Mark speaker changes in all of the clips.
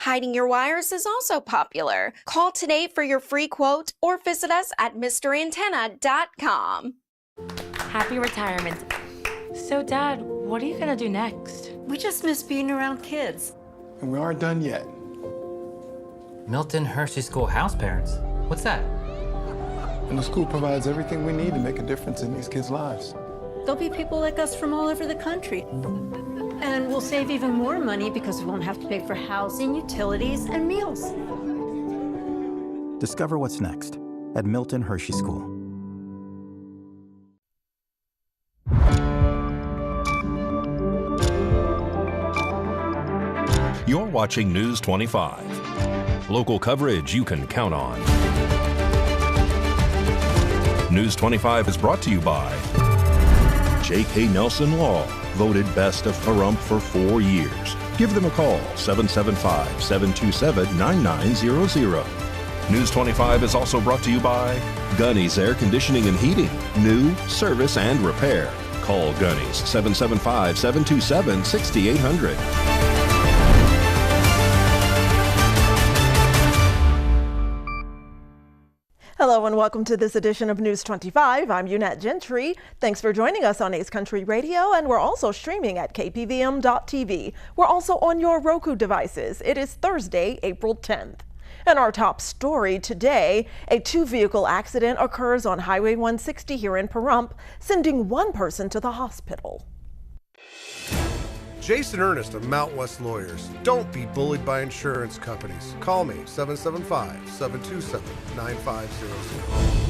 Speaker 1: Hiding your wires is also popular. Call today for your free quote or visit us at MrAntenna.com.
Speaker 2: Happy retirement. So, Dad, what are you gonna do next?
Speaker 3: We just miss being around kids.
Speaker 4: And we aren't done yet.
Speaker 5: Milton Hershey School house parents? What's that?
Speaker 4: And the school provides everything we need to make a difference in these kids' lives.
Speaker 3: There'll be people like us from all over the country. And we'll save even more money because we won't have to pay for housing, utilities, and meals.
Speaker 6: Discover what's next at Milton Hershey School.
Speaker 7: You're watching News 25. Local coverage you can count on. News 25 is brought to you by J.K. Nelson Law, voted best of Pahrump for 4 years. Give them a call, 775-727-9900. News 25 is also brought to you by Gunny's Air Conditioning and Heating, new, service, and repair. Call Gunny's, 775-727-6800.
Speaker 8: Hello and welcome to this edition of News 25. I'm Unette Gentry. Thanks for joining us on Ace Country Radio, and we're also streaming at KPVM.TV. We're also on your Roku devices. It is Thursday, April 10th. And our top story today, a two-vehicle accident occurs on Highway 160 here in Pahrump, sending one person to the hospital.
Speaker 9: Jason Ernest of Mount West Lawyers. Don't be bullied by insurance companies. Call me, 775-727-9500.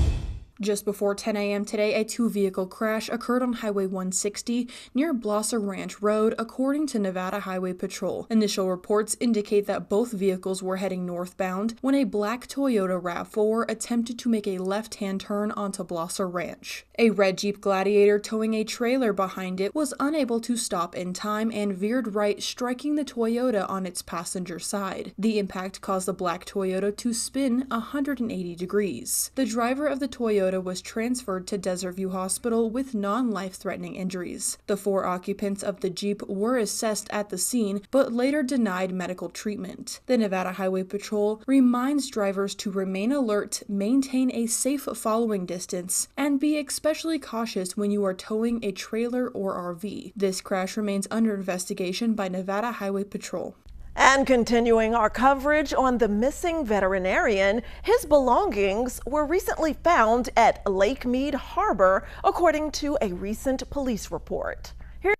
Speaker 10: Just before 10 a.m. today, a two-vehicle crash occurred on Highway 160 near Blosser Ranch Road, according to Nevada Highway Patrol. Initial reports indicate that both vehicles were heading northbound when a black Toyota RAV4 attempted to make a left-hand turn onto Blosser Ranch. A red Jeep Gladiator towing a trailer behind it was unable to stop in time and veered right, striking the Toyota on its passenger side. The impact caused the black Toyota to spin 180 degrees. The driver of the Toyota was transferred to Desert View Hospital with non-life-threatening injuries. The 4 occupants of the Jeep were assessed at the scene, but later denied medical treatment. The Nevada Highway Patrol reminds drivers to remain alert, maintain a safe following distance, and be especially cautious when you are towing a trailer or RV. This crash remains under investigation by Nevada Highway Patrol.
Speaker 8: And continuing our coverage on the missing veterinarian, his belongings were recently found at Lake Mead Harbor, according to a recent police report. Here's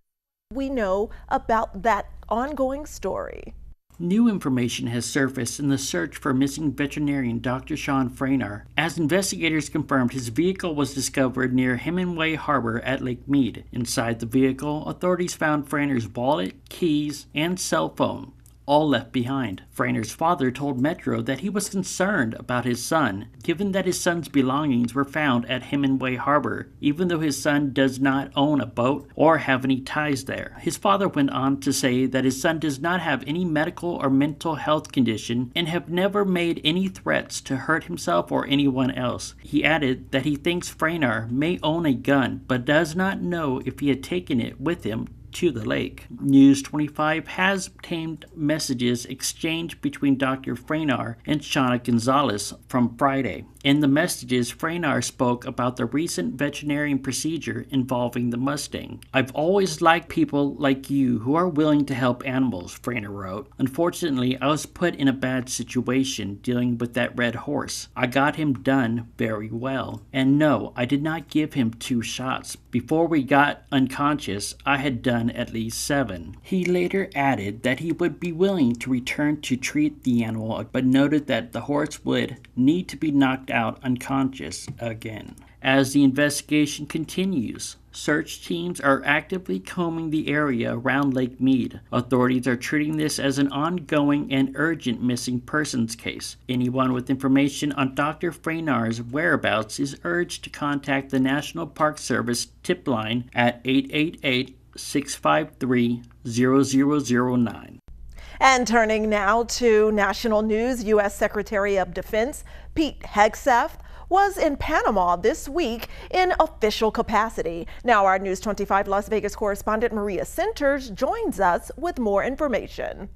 Speaker 8: what we know about that ongoing story.
Speaker 11: New information has surfaced in the search for missing veterinarian Dr. Sean Frayner, as investigators confirmed his vehicle was discovered near Hemingway Harbor at Lake Mead. Inside the vehicle, authorities found Frayner's wallet, keys, and cell phone, all left behind. Frayner's father told Metro that he was concerned about his son, given that his son's belongings were found at Hemingway Harbor, even though his son does not own a boat or have any ties there. His father went on to say that his son does not have any medical or mental health condition and have never made any threats to hurt himself or anyone else. He added that he thinks Frayner may own a gun, but does not know if he had taken it with him to the lake. News 25 has obtained messages exchanged between Dr. Frayner and Shauna Gonzalez from Friday. In the messages, Frayner spoke about the recent veterinarian procedure involving the Mustang. "I've always liked people like you who are willing to help animals," Frayner wrote. "Unfortunately, I was put in a bad situation dealing with that red horse. I got him done very well. And no, I did not give him 2 shots. Before we got unconscious, I had done at least 7. He later added that he would be willing to return to treat the animal, but noted that the horse would need to be knocked out unconscious again. As the investigation continues, search teams are actively combing the area around Lake Mead. Authorities are treating this as an ongoing and urgent missing persons case. Anyone with information on Dr. Frayner's whereabouts is urged to contact the National Park Service tip line at 888-653-0009.
Speaker 8: And turning now to national news, U.S. Secretary of Defense Pete Hegseth was in Panama this week in official capacity. Now our News 25 Las Vegas correspondent Maria Centers joins us with more information.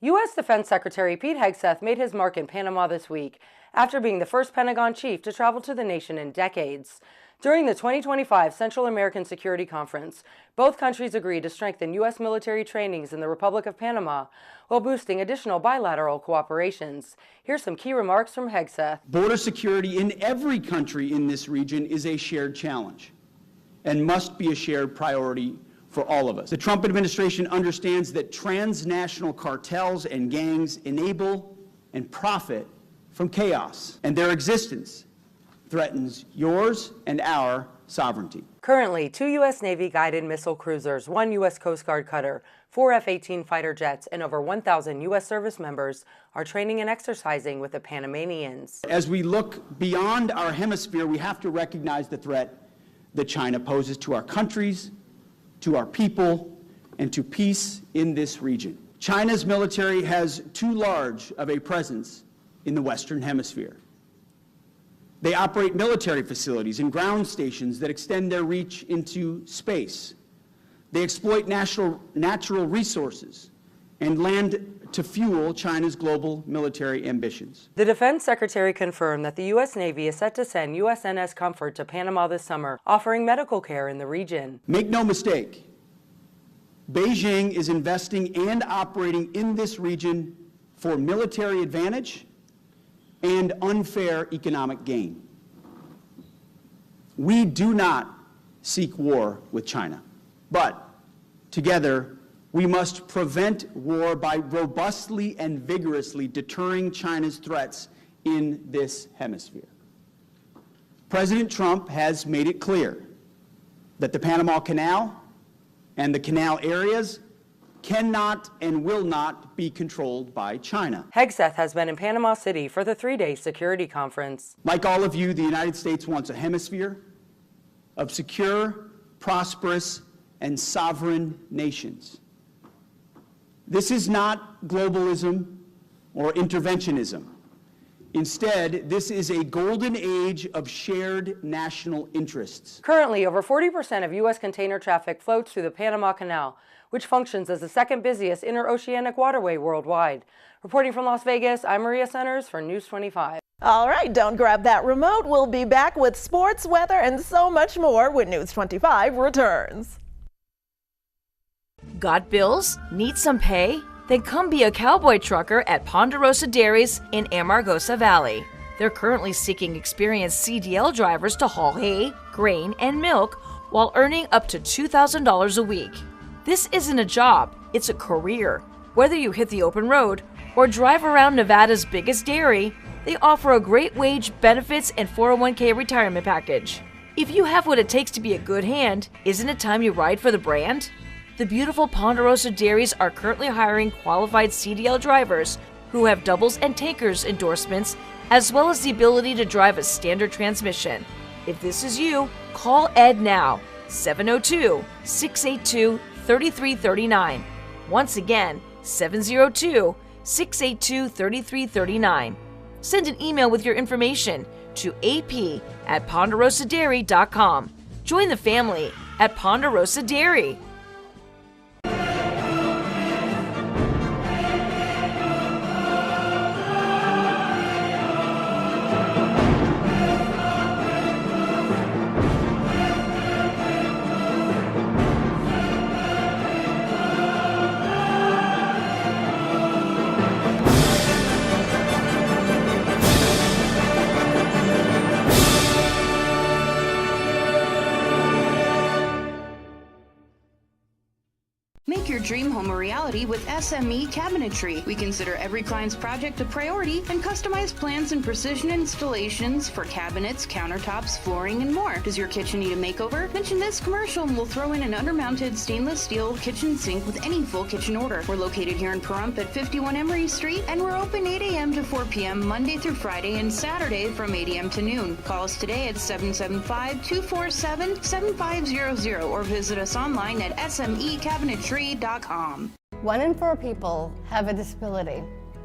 Speaker 2: U.S. Defense Secretary Pete Hegseth made his mark in Panama this week after being the first Pentagon chief to travel to the nation in decades. During the 2025 Central American Security Conference, both countries agreed to strengthen U.S. military trainings in the Republic of Panama while boosting additional bilateral cooperations. Here's some key remarks from Hegseth.
Speaker 12: Border security in every country in this region is a shared challenge and must be a shared priority for all of us. The Trump administration understands that transnational cartels and gangs enable and profit from chaos, and their existence threatens yours and our sovereignty.
Speaker 2: Currently, 2 U.S. Navy guided missile cruisers, 1 U.S. Coast Guard cutter, 4 F-18 fighter jets, and over 1,000 U.S. service members are training and exercising with the Panamanians.
Speaker 12: As we look beyond our hemisphere, we have to recognize the threat that China poses to our countries, to our people, and to peace in this region. China's military has too large of a presence in the Western Hemisphere. They operate military facilities and ground stations that extend their reach into space. They exploit natural resources and land to fuel China's global military ambitions.
Speaker 2: The Defense Secretary confirmed that the U.S. Navy is set to send USNS Comfort to Panama this summer, offering medical care in the region.
Speaker 12: Make no mistake, Beijing is investing and operating in this region for military advantage and unfair economic gain. We do not seek war with China, but together we must prevent war by robustly and vigorously deterring China's threats in this hemisphere. President Trump has made it clear that the Panama Canal and the canal areas cannot and will not be controlled by China.
Speaker 2: Hegseth has been in Panama City for the 3-day security conference.
Speaker 12: Like all of you, the United States wants a hemisphere of secure, prosperous, and sovereign nations. This is not globalism or interventionism. Instead, this is a golden age of shared national interests.
Speaker 2: Currently, over 40% of U.S. container traffic floats through the Panama Canal, which functions as the second busiest interoceanic waterway worldwide. Reporting from Las Vegas, I'm Maria Centers for News 25.
Speaker 8: All right, don't grab that remote. We'll be back with sports, weather, and so much more when News 25 returns.
Speaker 13: Got bills? Need some pay? Then come be a cowboy trucker at Ponderosa Dairies in Amargosa Valley. They're currently seeking experienced CDL drivers to haul hay, grain, and milk while earning up to $2,000 a week. This isn't a job, it's a career. Whether you hit the open road or drive around Nevada's biggest dairy, they offer a great wage, benefits, and 401k retirement package. If you have what it takes to be a good hand, isn't it time you ride for the brand? The beautiful Ponderosa Dairies are currently hiring qualified CDL drivers who have doubles and tankers endorsements, as well as the ability to drive a standard transmission. If this is you, call Ed now, 702-682-3339. Once again, 702-682-3339. Send an email with your information to ap@ponderosadairy.com. Join the family at Ponderosa Dairy.
Speaker 14: Make your dream home a reality with SME Cabinetry. We consider every client's project a priority and customize plans and precision installations for cabinets, countertops, flooring, and more. Does your kitchen need a makeover? Mention this commercial and we'll throw in an undermounted stainless steel kitchen sink with any full kitchen order. We're located here in Pahrump at 51 Emory Street, and we're open 8 a.m. to 4 p.m. Monday through Friday and Saturday from 8 a.m. to noon. Call us today at 775-247-7500 or visit us online at smecabinetry.com.
Speaker 15: 1 in 4 people have a disability.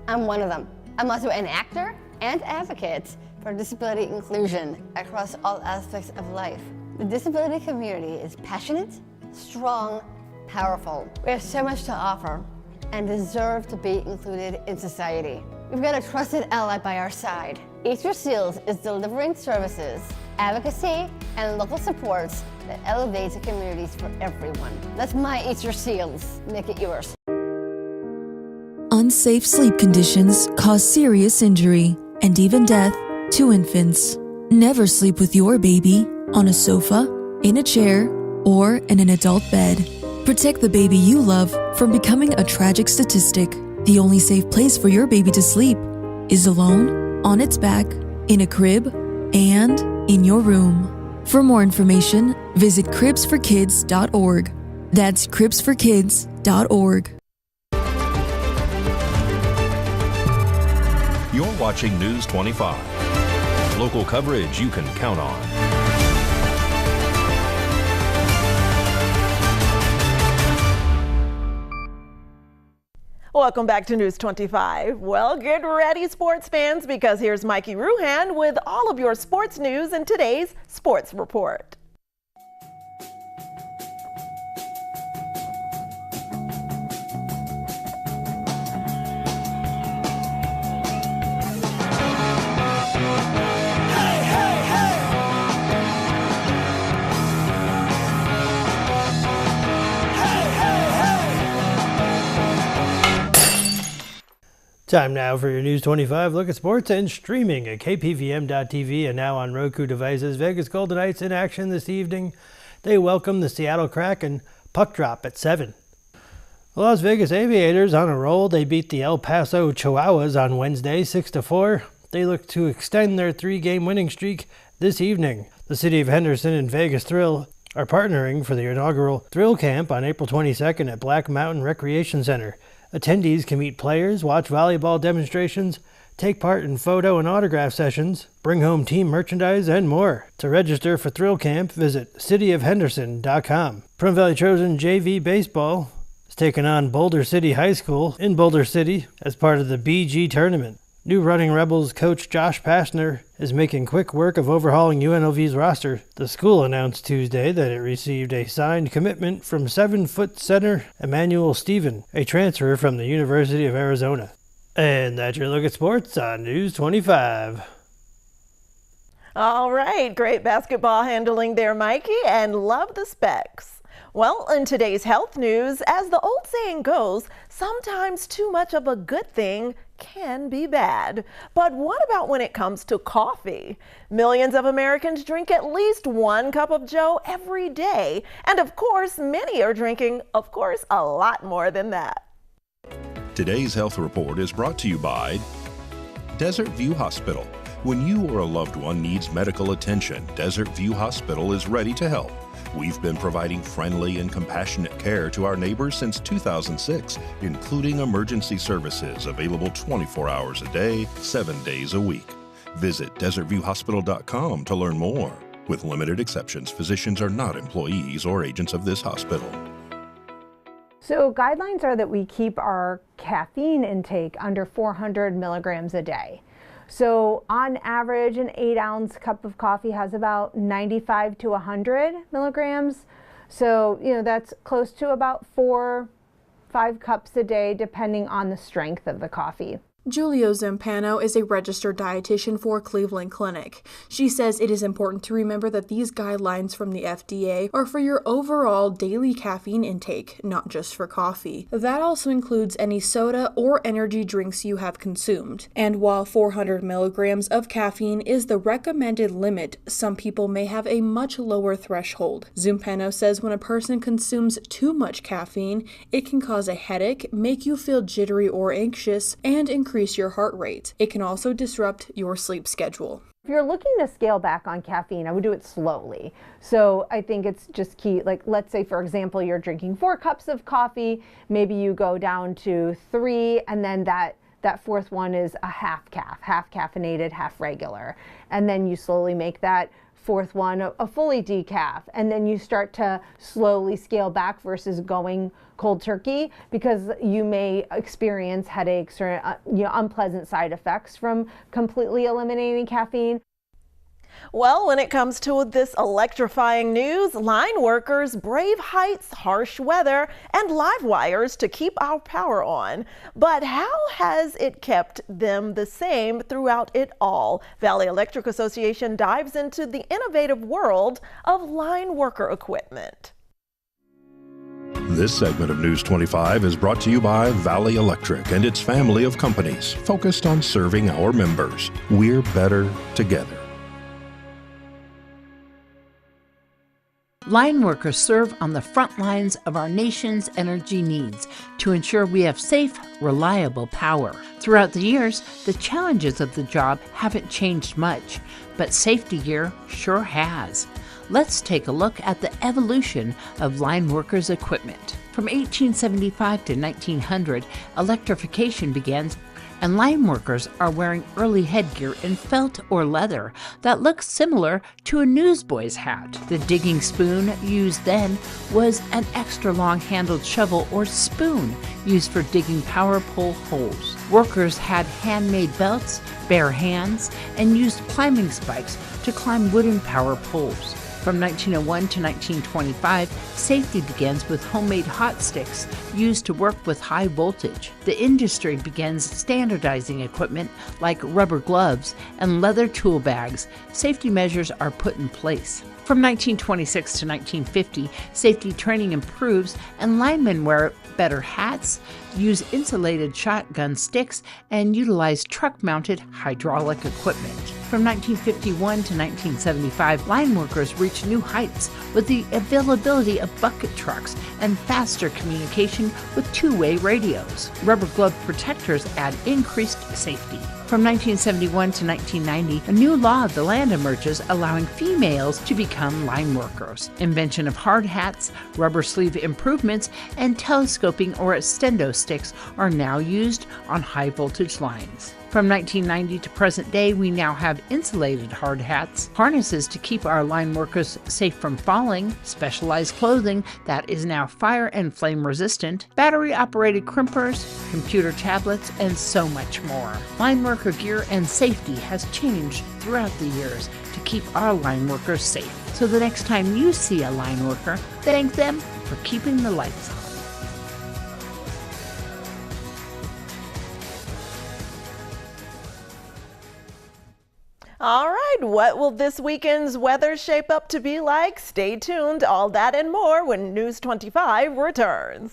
Speaker 15: I'm one of them. I'm also an actor and advocate for disability inclusion across all aspects of life. The disability community is passionate, strong, powerful. We have so much to offer. and deserve to be included in society. We've got a trusted ally by our side. Eat Your Seals is delivering services, advocacy, and local supports that elevates the communities for everyone. Let my Eat Your Seals make it yours.
Speaker 16: Unsafe sleep conditions cause serious injury and even death to infants. Never sleep with your baby on a sofa, in a chair, or in an adult bed. Protect the baby you love from becoming a tragic statistic. The only safe place for your baby to sleep is alone, on its back, in a crib, and in your room. For more information, visit cribsforkids.org. That's cribsforkids.org.
Speaker 7: You're watching News 25. Local coverage you can count on.
Speaker 8: Welcome back to News 25. Well, get ready, sports fans, because here's Mikey Ruhan with all of your sports news in today's Sports Report.
Speaker 17: Time now for your News 25 look at sports and streaming at KPVM.TV and now on Roku devices. Vegas Golden Knights in action this evening. They welcome the Seattle Kraken. Puck drop at 7. The Las Vegas Aviators on a roll. They beat the El Paso Chihuahuas on Wednesday 6-4. They look to extend their 3-game winning streak this evening. The City of Henderson and Vegas Thrill are partnering for the inaugural Thrill Camp on April 22nd at Black Mountain Recreation Center. Attendees can meet players, watch volleyball demonstrations, take part in photo and autograph sessions, bring home team merchandise, and more. To register for Thrill Camp, visit cityofhenderson.com. Plum Valley Trojan JV Baseball is taking on Boulder City High School in Boulder City as part of the BG tournament. New Running Rebels coach Josh Pastner is making quick work of overhauling UNLV's roster. The school announced Tuesday that it received a signed commitment from 7-foot center Emmanuel Stephen, a transfer from the University of Arizona. And that's your look at sports on News 25.
Speaker 8: All right, great basketball handling there, Mikey, and love the specs. Well, in today's health news, as the old saying goes, sometimes too much of a good thing can be bad. But what about when it comes to coffee? Millions of Americans drink at least 1 cup of Joe every day. And of course, many are drinking, a lot more than that.
Speaker 7: Today's health report is brought to you by Desert View Hospital. When you or a loved one needs medical attention, Desert View Hospital is ready to help. We've been providing friendly and compassionate care to our neighbors since 2006, including emergency services available 24 hours a day, 7 days a week. Visit desertviewhospital.com to learn more. With limited exceptions, physicians are not employees or agents of this hospital.
Speaker 18: So guidelines are that we keep our caffeine intake under 400 milligrams a day. So on average, an 8-ounce cup of coffee has about 95 to 100 milligrams. So, that's close to about 4-5 cups a day, depending on the strength of the coffee.
Speaker 10: Julia Zampano is a registered dietitian for Cleveland Clinic. She says it is important to remember that these guidelines from the FDA are for your overall daily caffeine intake, not just for coffee. That also includes any soda or energy drinks you have consumed. And while 400 milligrams of caffeine is the recommended limit, some people may have a much lower threshold. Zampano says when a person consumes too much caffeine, it can cause a headache, make you feel jittery or anxious, and increase your heart rate. It can also disrupt your sleep schedule.
Speaker 18: If you're looking to scale back on caffeine, I would do it slowly. So I think it's just key, like let's say for example, you're drinking 4 cups of coffee, maybe you go down to 3, and then that fourth one is a half caffeinated, half regular. And then you slowly make that fourth one a fully decaf, and then you start to slowly scale back versus going cold turkey, because you may experience headaches or unpleasant side effects from completely eliminating caffeine.
Speaker 8: Well, when it comes to this electrifying news, line workers brave heights, harsh weather, and live wires to keep our power on. But how has it kept them the same throughout it all? Valley Electric Association dives into the innovative world of line worker equipment.
Speaker 7: This segment of News 25 is brought to you by Valley Electric and its family of companies focused on serving our members. We're better together.
Speaker 19: Line workers serve on the front lines of our nation's energy needs to ensure we have safe, reliable power. Throughout the years, the challenges of the job haven't changed much, but safety gear sure has. Let's take a look at the evolution of line workers' equipment. From 1875 to 1900, electrification began, and line workers are wearing early headgear in felt or leather that looks similar to a newsboy's hat. The digging spoon used then was an extra long-handled shovel or spoon used for digging power pole holes. Workers had handmade belts, bare hands, and used climbing spikes to climb wooden power poles. From 1901 to 1925, safety begins with homemade hot sticks used to work with high voltage. The industry begins standardizing equipment like rubber gloves and leather tool bags. Safety measures are put in place. From 1926 to 1950, safety training improves and linemen wear better hats, use insulated shotgun sticks, and utilize truck-mounted hydraulic equipment. From 1951 to 1975, line workers reached new heights with the availability of bucket trucks and faster communication with two-way radios. Rubber glove protectors add increased safety. From 1971 to 1990, a new law of the land emerges allowing females to become line workers. Invention of hard hats, rubber sleeve improvements, and telescoping or extendo sticks are now used on high voltage lines. From 1990 to present day, we now have insulated hard hats, harnesses to keep our line workers safe from falling, specialized clothing that is now fire and flame resistant, battery-operated crimpers, computer tablets, and so much more. Line worker gear and safety has changed throughout the years to keep our line workers safe. So the next time you see a line worker, thank them for keeping the lights on.
Speaker 8: All right, what will this weekend's weather shape up to be like? Stay tuned, all that and more when News 25 returns.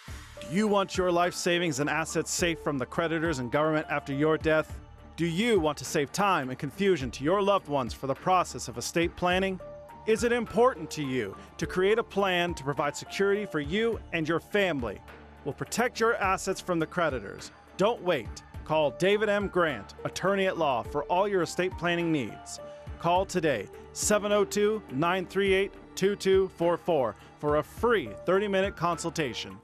Speaker 20: Do you want your life savings and assets safe from the creditors and government after your death? Do you want to save time and confusion to your loved ones for the process of estate planning? Is it important to you to create a plan to provide security for you and your family? Will protect your assets from the creditors. Don't wait. Call David M. Grant, attorney at law, for all your estate planning needs. Call today, 702-938-2244 for a free 30-minute consultation.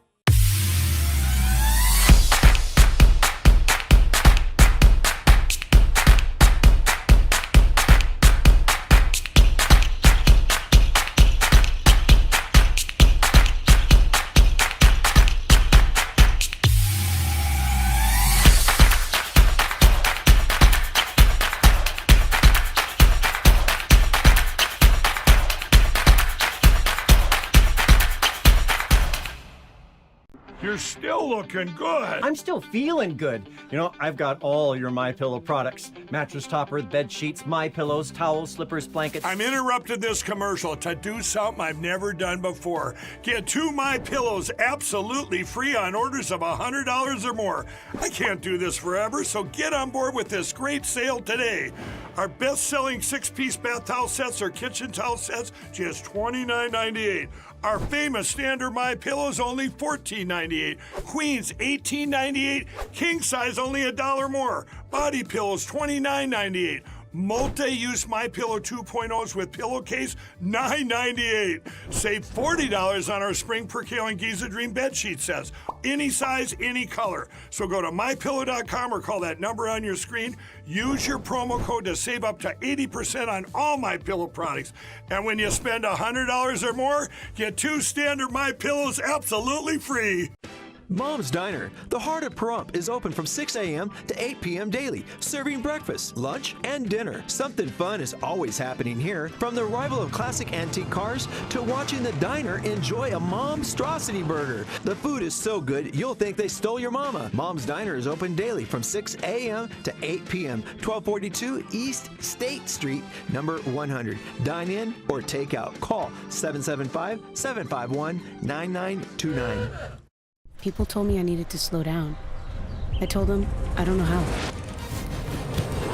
Speaker 21: You're still looking good.
Speaker 22: I'm still feeling good. You know, I've got all your MyPillow products. Mattress topper, bed sheets, MyPillows, towels, slippers, blankets.
Speaker 21: I'm interrupting this commercial to do something I've never done before. Get 2 MyPillows absolutely free on orders of $100 or more. I can't do this forever, so get on board with this great sale today. Our best-selling 6-piece bath towel sets or kitchen towel sets, just $29.98. Our famous standard MyPillows only $14.98. Queens $18.98. King size only $1 more. Body pillows $29.98. Multi-use MyPillow 2.0s with pillowcase $9.98. Save $40 on our Spring Percale and Giza Dream bed sheet sets. Any size, any color. So go to MyPillow.com or call that number on your screen. Use your promo code to save up to 80% on all MyPillow products. And when you spend $100 or more, get 2 standard MyPillows absolutely free.
Speaker 1: Mom's Diner, the heart of Pahrump, is open from 6 a.m. to 8 p.m. daily, serving breakfast, lunch, and dinner. Something fun is always happening here, from the arrival of classic antique cars to watching the diner enjoy a Momstrosity burger. The food is so good, you'll think they stole your mama. Mom's Diner is open daily from 6 a.m. to 8 p.m., 1242 East State Street, number 100. Dine in or take out. Call 775-751-9929.
Speaker 5: People told me I needed to slow down. I told them I don't know how.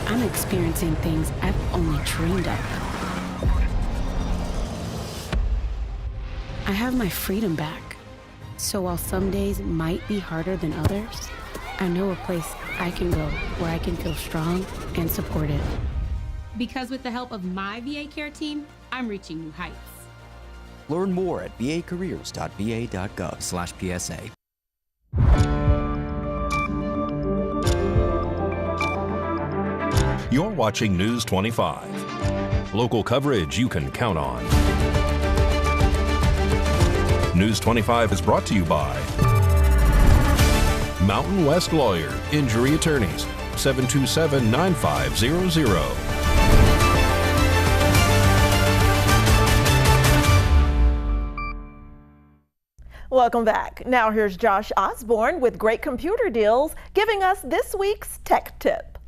Speaker 5: I'm experiencing things I've only dreamed of. I have my freedom back. So while some days might be harder than others, I know a place I can go where I can feel strong and supported.
Speaker 23: Because with the help of my VA care team, I'm reaching new heights.
Speaker 24: Learn more at vacareers.va.gov/PSA.
Speaker 7: You're watching News 25. Local coverage you can count on. News 25 is brought to you by Mountain West Lawyer, Injury Attorneys, 727-9500.
Speaker 8: Welcome back. Now here's Josh Osborne with great computer deals, giving us this week's tech tip.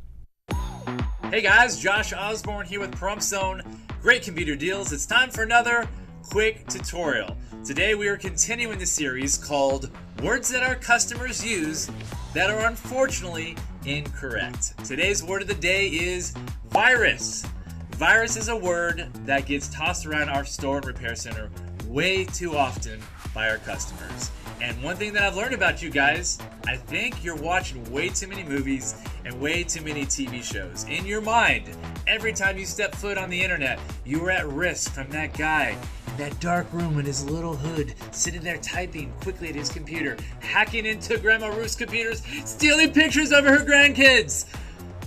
Speaker 25: Hey guys, Josh Osborne here with Pahrump Zone. Great computer deals. It's time for another quick tutorial. Today we are continuing the series called Words That Our Customers Use That Are Unfortunately Incorrect. Today's word of the day is virus. Virus is a word that gets tossed around our store and repair center way too often by our customers. And one thing that I've learned about you guys, I think you're watching way too many movies and way too many TV shows. In your mind, every time you step foot on the internet, you are at risk from that guy in that dark room in his little hood, sitting there typing quickly at his computer, hacking into Grandma Ruth's computers, stealing pictures of her grandkids.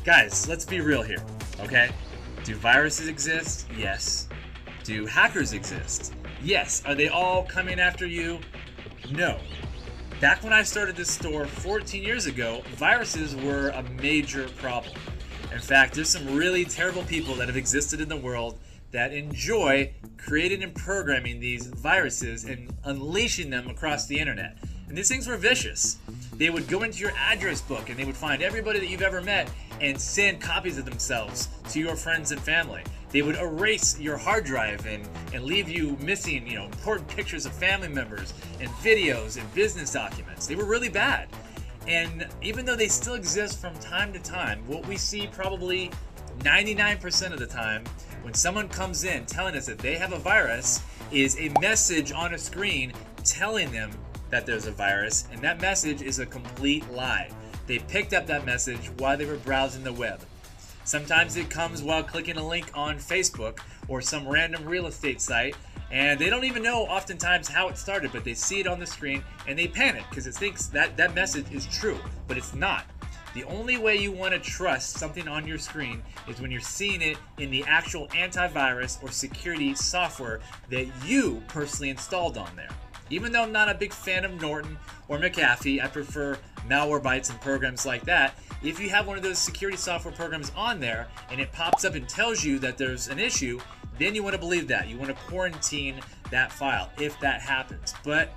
Speaker 25: Guys, let's be real here, okay? Do viruses exist? Yes. Do hackers exist? Yes. Are they all coming after you? No. Back when I started this store 14 years ago, viruses were a major problem. In fact, there's some really terrible people that have existed in the world that enjoy creating and programming these viruses and unleashing them across the internet. And these things were vicious. They would go into your address book and they would find everybody that you've ever met and send copies of themselves to your friends and family. They would erase your hard drive and leave you missing, important pictures of family members and videos and business documents. They were really bad. And even though they still exist from time to time, what we see probably 99% of the time when someone comes in telling us that they have a virus is a message on a screen telling them that there's a virus, and that message is a complete lie. They picked up that message while they were browsing the web. Sometimes it comes while clicking a link on Facebook or some random real estate site, and they don't even know oftentimes how it started, but they see it on the screen and they panic because it thinks that that message is true, but it's not. The only way you want to trust something on your screen is when you're seeing it in the actual antivirus or security software that you personally installed on there. Even though I'm not a big fan of Norton or McAfee, I prefer Malwarebytes and programs like that. If you have one of those security software programs on there and it pops up and tells you that there's an issue, then you want to believe that. You want to quarantine that file if that happens. But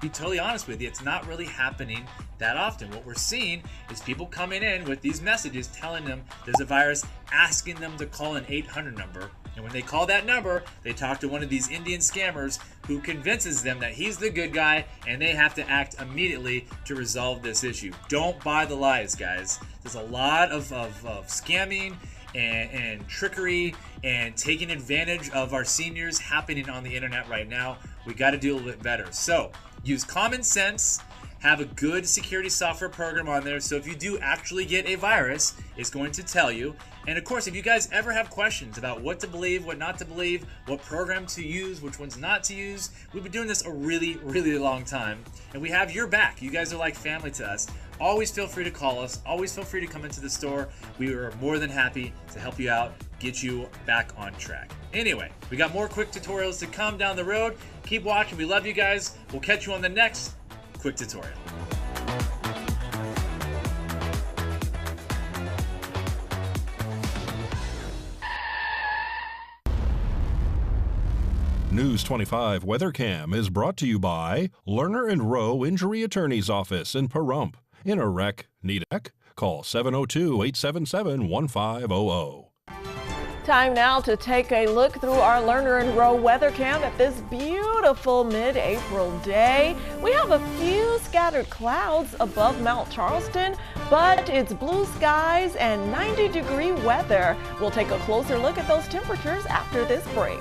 Speaker 25: be totally honest with you, it's not really happening that often. What we're seeing is people coming in with these messages telling them there's a virus, asking them to call an 800 number. And when they call that number, they talk to one of these Indian scammers who convinces them that he's the good guy and they have to act immediately to resolve this issue. Don't buy the lies, guys. There's a lot of scamming and trickery and taking advantage of our seniors happening on the internet right now. We got to do a little bit better. So use common sense. Have a good security software program on there, so if you do actually get a virus, it's going to tell you. And of course, if you guys ever have questions about what to believe, what not to believe, what program to use, which ones not to use, we've been doing this a really, really long time, and we have your back. You guys are like family to us. Always feel free to call us. Always feel free to come into the store. We are more than happy to help you out, get you back on track. Anyway, we got more quick tutorials to come down the road. Keep watching. We love you guys. We'll catch you on the next quick tutorial.
Speaker 7: News 25 WeatherCam is brought to you by Lerner and Rowe Injury Attorney's Office in Pahrump. In a wreck, need a call 702-877-1500.
Speaker 8: Time now to take a look through our Lerner and Rowe weather cam at this beautiful mid-April day. We have a few scattered clouds above Mount Charleston, but it's blue skies and 90-degree weather. We'll take a closer look at those temperatures after this break.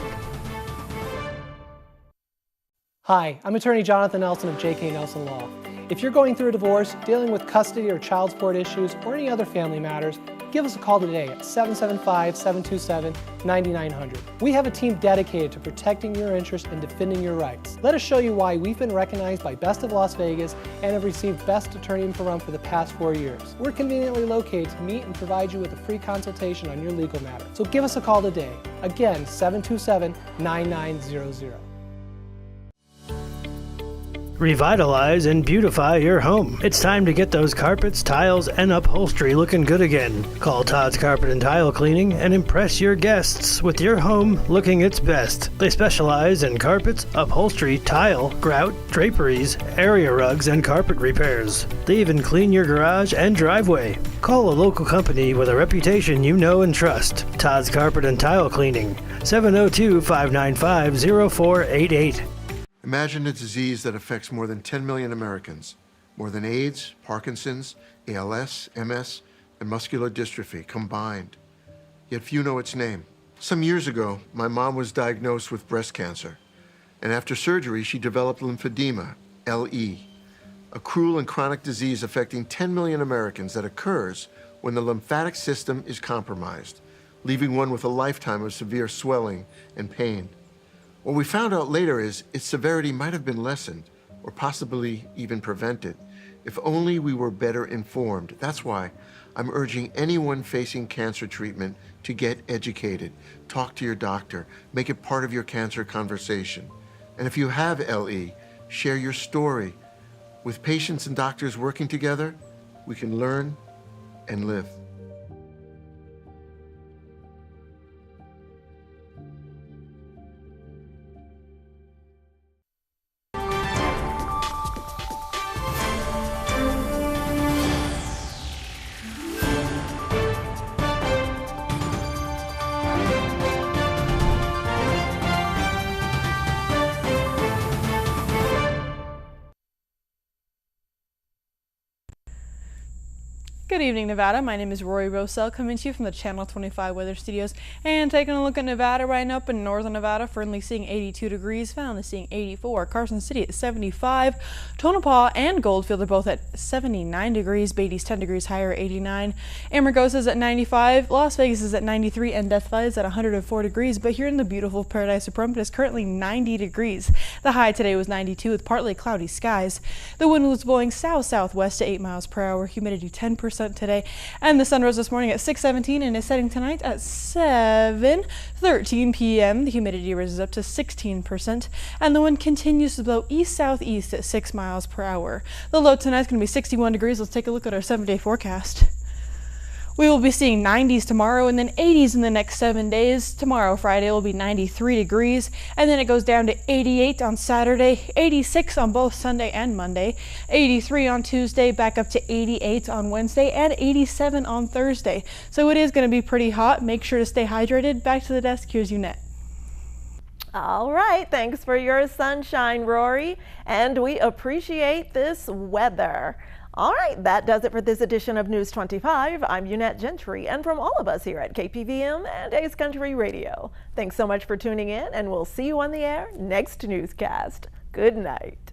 Speaker 3: Hi, I'm attorney Jonathan Nelson of J.K. Nelson Law. If you're going through a divorce, dealing with custody or child support issues, or any other family matters, give us a call today at 775-727-9900. We have a team dedicated to protecting your interests and defending your rights. Let us show you why we've been recognized by Best of Las Vegas and have received Best Attorney in Pahrump for the past 4 years. We're conveniently located to meet and provide you with a free consultation on your legal matter. So give us a call today. Again, 727-9900.
Speaker 17: Revitalize and beautify your home. It's time to get those carpets, tiles, and upholstery looking good again. Call Todd's Carpet and Tile Cleaning and impress your guests with your home looking its best. They specialize in carpets, upholstery, tile, grout, draperies, area rugs, and carpet repairs. They even clean your garage and driveway. Call a local company with a reputation you know and trust. Todd's Carpet and Tile Cleaning, 702-595-0488.
Speaker 4: Imagine a disease that affects more than 10 million Americans, more than AIDS, Parkinson's, ALS, MS, and muscular dystrophy combined. Yet few know its name. Some years ago, my mom was diagnosed with breast cancer, and after surgery, she developed lymphedema, LE, a cruel and chronic disease affecting 10 million Americans that occurs when the lymphatic system is compromised, leaving one with a lifetime of severe swelling and pain. What we found out later is its severity might have been lessened or possibly even prevented if only we were better informed. That's why I'm urging anyone facing cancer treatment to get educated. Talk to your doctor. Make it part of your cancer conversation. And if you have LE, share your story. With patients and doctors working together, we can learn and live.
Speaker 10: Good evening, Nevada. My name is Rory Rosell, coming to you from the Channel 25 Weather Studios and taking a look at Nevada right now up in northern Nevada. Fernley seeing 82 degrees, Fountain is seeing 84, Carson City at 75, Tonopah and Goldfield are both at 79 degrees, Beatty's 10 degrees higher, 89, Amargosa is at 95, Las Vegas is at 93, and Death Valley is at 104 degrees. But here in the beautiful Paradise of Pahrump, it is currently 90 degrees. The high today was 92 with partly cloudy skies. The wind was blowing south-southwest to 8 miles per hour, humidity 10% today, and the sun rose this morning at 6:17 and is setting tonight at 7:13 p.m. The humidity rises up to 16%, and the wind continues to blow east-southeast at 6 miles per hour. The low tonight is going to be 61 degrees. Let's take a look at our 7-day forecast. We will be seeing 90s tomorrow and then 80s in the next 7 days. Tomorrow, Friday, will be 93 degrees, and then it goes down to 88 on Saturday, 86 on both Sunday and Monday, 83 on Tuesday, back up to 88 on Wednesday, and 87 on Thursday. So it is going to be pretty hot. Make sure to stay hydrated. Back to the desk. Here's Unette.
Speaker 8: All right, thanks for your sunshine, Rory, and we appreciate this weather. All right, that does it for this edition of News 25. I'm Unette Gentry, and from all of us here at KPVM and Ace Country Radio, thanks so much for tuning in, and we'll see you on the air next newscast. Good night.